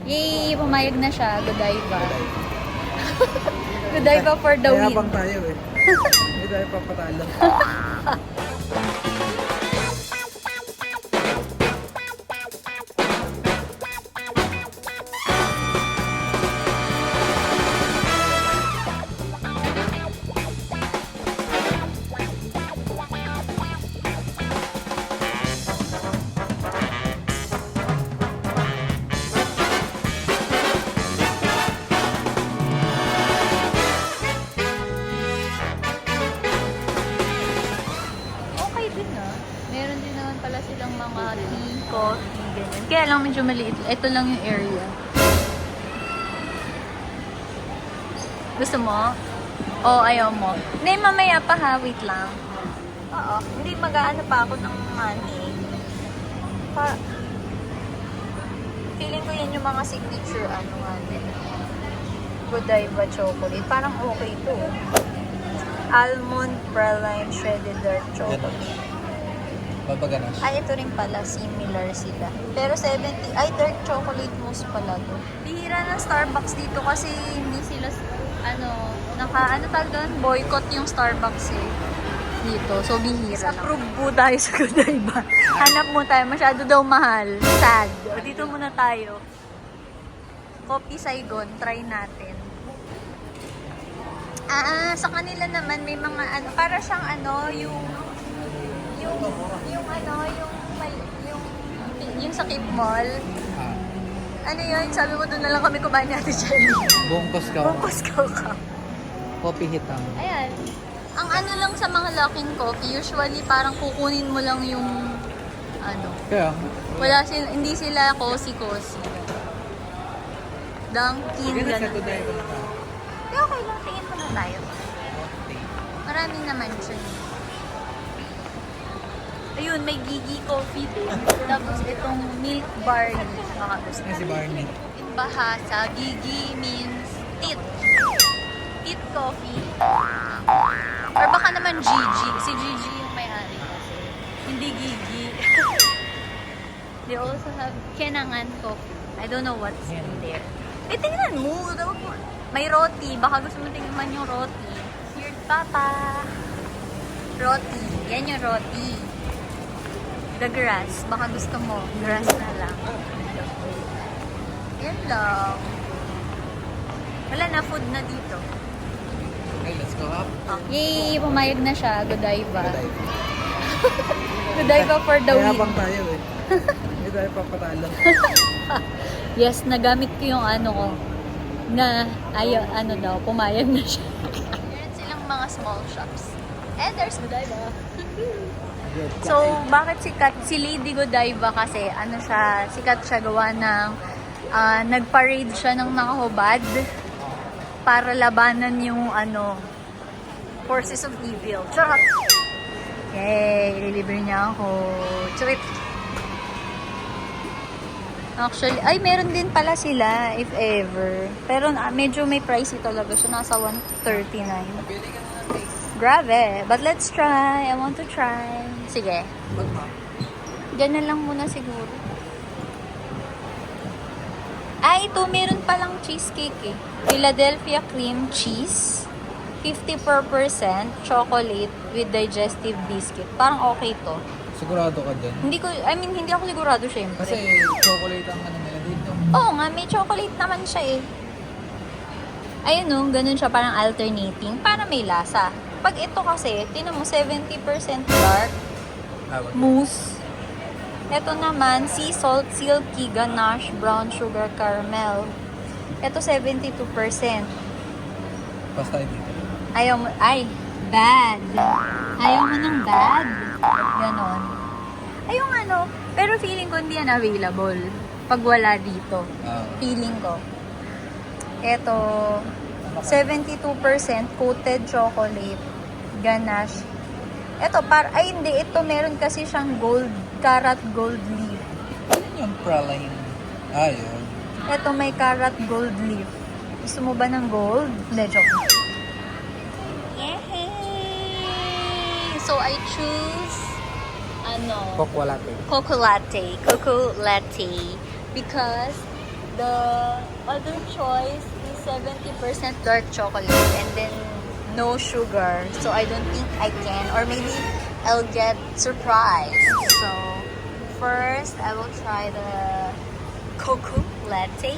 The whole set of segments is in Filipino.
Yay! Pumayag na siya. Godiva. Godiva for the win. Mayabang tayo eh. Hindi tayo papatalo. Okay din na. Meron din naman pala silang mga tea, coffee, ganyan. Kaya lang medyo maliit. Ito lang yung area. Gusto mo? O ayaw mo? Hindi, mamaya pa ha. Wait lang. Oo. Hindi mag-aano pa ako ng money. Feeling ko yan yung mga signature ano nga din. Godiva chocolate. Parang okay to. Almond praline shredded dark chocolate. Babaganas. Ay, ito rin pala. Similar sila. Pero 70. Ay, dark chocolate mousse pala to. Bihira ng Starbucks dito kasi hindi sila, ano tawag doon? Boycott yung Starbucks eh. Dito. So, bihira lang. Approve po tayo sa Godiva. Hanap mo tayo. Masyado daw mahal. Sad. O, dito muna tayo. Coffee Saigon. Try natin. Sa kanila naman may mga para siyang yung sa Cape Mall. Ano yun? Sabi mo doon na lang kami kumain natin Jenny. Bongkos ka. Bongkos ka. Coffee hitang. Ayan. Ang lang sa mga Luckin Coffee, usually parang kukunin mo lang yung Kaya? hindi sila cozy-cozy. Dunkin, ganun. Pero okay lang, tingin mo na tayo. Marami naman siya. Ayun, may Gigi Coffee din. Tapos itong milk barley. Mga gusto. Si Barney. Bahasa, Gigi means tit. Tit coffee. Or baka naman Gigi. Si Gigi yung may-ari kasi. Hindi Gigi. They also have Kenangan coffee. I don't know what's in there. Tingnan mo. May roti. Baka gusto mo tingnan yung roti. Here, Papa. Roti. Yan yung roti. The grass. Baka gusto mo. Grass na lang. Yan lang. Wala na. Food na dito. Okay, let's go up. Yay! Pumayag na siya. Godiva. Godiva for the win. Mayabang tayo eh. Hindi tayo papatalo. Yes, nagamit ko yung ko. Na, pumayag na siya. Meron silang mga small shops. And there's Godiva. So, bakit sikat? Si Lady Godiva kasi, sikat siya gawa ng, nag-parade siya ng mga hubad para labanan yung, forces of evil. Charot! Yay! Ililibre niya ako. Charot! Actually, meron din pala sila, if ever. Pero medyo may pricey talaga siya. Nasa 139. Grabe. But let's try. I want to try. Sige. Ganyan lang muna siguro. Ito. Meron palang cheesecake eh. Philadelphia cream cheese. 54% chocolate with digestive biscuit. Parang okay to. Sigurado ka dyan? Hindi ako sigurado syempre. Kasi chocolate ang nila dito. Oo nga, may chocolate naman siya eh. Ayun ganun siya parang alternating para may lasa. Pag ito kasi, tinan mo 70% dark mousse. Ito naman, sea salt, silky, ganache, brown sugar, caramel. Ito 72%. Basta dito. Bad. Ayaw mo ng bad. Ganon. Pero feeling ko hindi yan available pag wala dito. Feeling ko. Ito, 72% coated chocolate, ganache. Ito, ito meron kasi siyang carrot gold leaf. Ano yung praline? Yun. Ito may carrot gold leaf. Gusto mo ba ng gold? Hindi, joke. Yay! So, I choose Coco latte. Coco latte. Because The other choice is 70% dark chocolate and then no sugar. So I don't think I can. Or maybe I'll get surprised. So first, I will try the cocoa latte.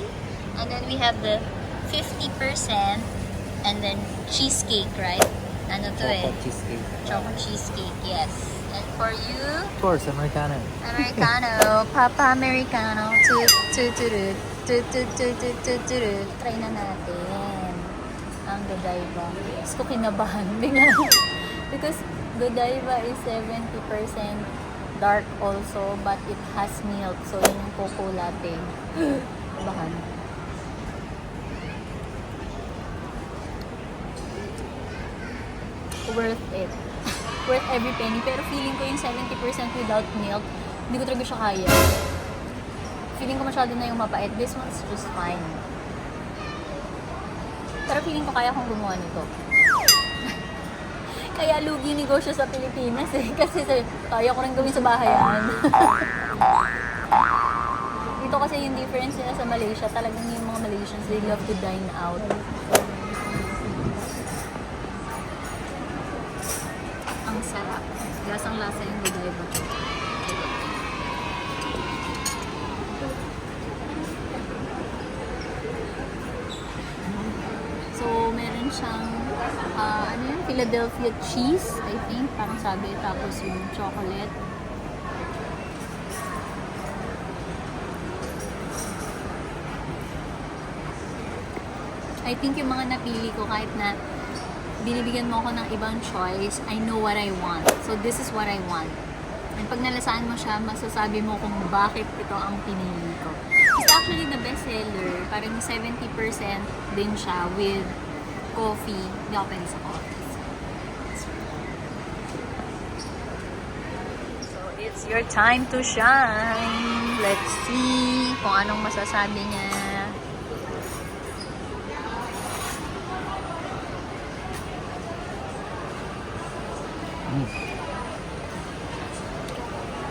And then we have the 50% and then cheesecake, right? Ano to eh? Chocolate cheesecake. Chocolate cheesecake, yes. And for you, Of course, Americano. Americano. Papa Americano. Try na natin. Ang Godiva. Gusto ko kinabahan. Because Godiva is 70% dark also, but it has milk. So, yun yung cocoa latte. Kinabahan. Worth it. Worth every penny. Pero feeling ko yung 70% without milk, hindi ko talaga siya kaya. Feeling ko masyado na yung mapait. This one's just fine. Pero feeling ko kaya kong gumawa nito. Kaya lugi negosyo sa Pilipinas eh. Kasi kaya ko rin gawin sa bahayan. Dito kasi yung difference nila sa Malaysia, talagang yung mga Malaysians, they love to dine out. Ang sarap. Lasang-lasa yung Godiva. So, meron siyang ano yun? Philadelphia cheese, I think. Parang sabi. Tapos yung chocolate. I think yung mga napili ko, kahit na binibigyan mo ako ng ibang choice, I know what I want. So, this is what I want. And pag nalasaan mo siya, masasabi mo kung bakit ito ang pinili ko. It's actually the best seller. Parang 70% din siya with coffee. Hindi ako pwede sa coffee. So, it's your time to shine. Let's see kung anong masasabi niya.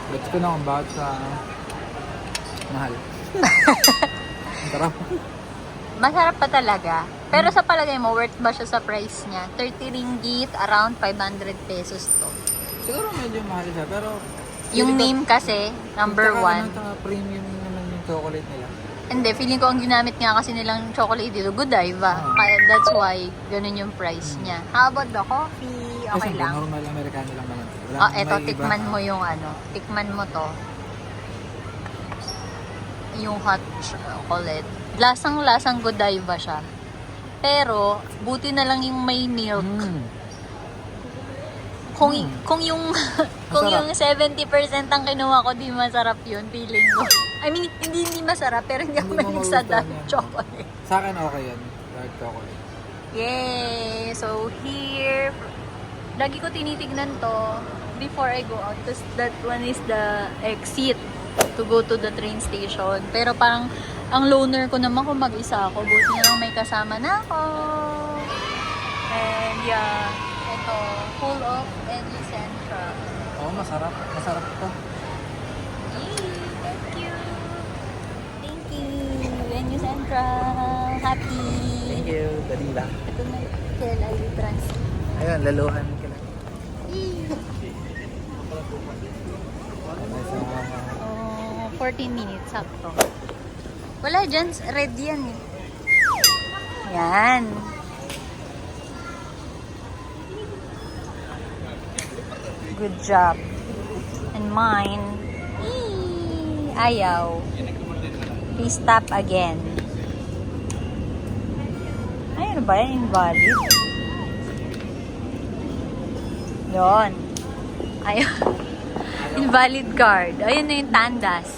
Gets ko na kung bakit sa mahal. Ang sarap. Masarap pa talaga. Pero sa palagay mo, worth ba siya sa price niya? 30 ringgit, around 500 pesos to. Siguro medyo mahal siya, pero... Yung name kasi, number 1. Premium naman yung chocolate nila. Hindi, feeling ko ang ginamit nga kasi nilang chocolate dito, Godiva. Kaya that's why, ganun yung price niya. How about the coffee? Okay Kasi lang. normal Americano lang naman. Eto, tikman mo yung ano. Tikman mo to. Yung hot chocolate. Lasang-lasang Godiva siya. Pero, buti na lang yung may milk. Kung yung kung yung 70% ang kinuha ko, di masarap yun, feeling ko. I mean, hindi masarap, pero hindi ako mahilig sa dark chocolate. Sa akin okay yan, dark chocolate. Yay! So, here, lagi ko tinitignan to before I go out. Because that one is the exit to go to the train station. Pero parang, ang loner ko naman kung mag-isa ako. Buti na lang may kasama na ako. And yeah, ito, full of Envy Central. Oo, masarap. Masarap to. Yay! Thank you! Thank you! Envy Central! Happy! Thank you, Godiva. Ito na, kailan ay trans. Ayun, laluhan ka lang. Oh, 14 minutes, sakto. Wala dyan, red yan eh. Yan. Good job. And mine, ayaw. Please tap again. Ay, ano ba yan? Invalid. Yun. Ayaw. Invalid card. Ayun na yung tandas.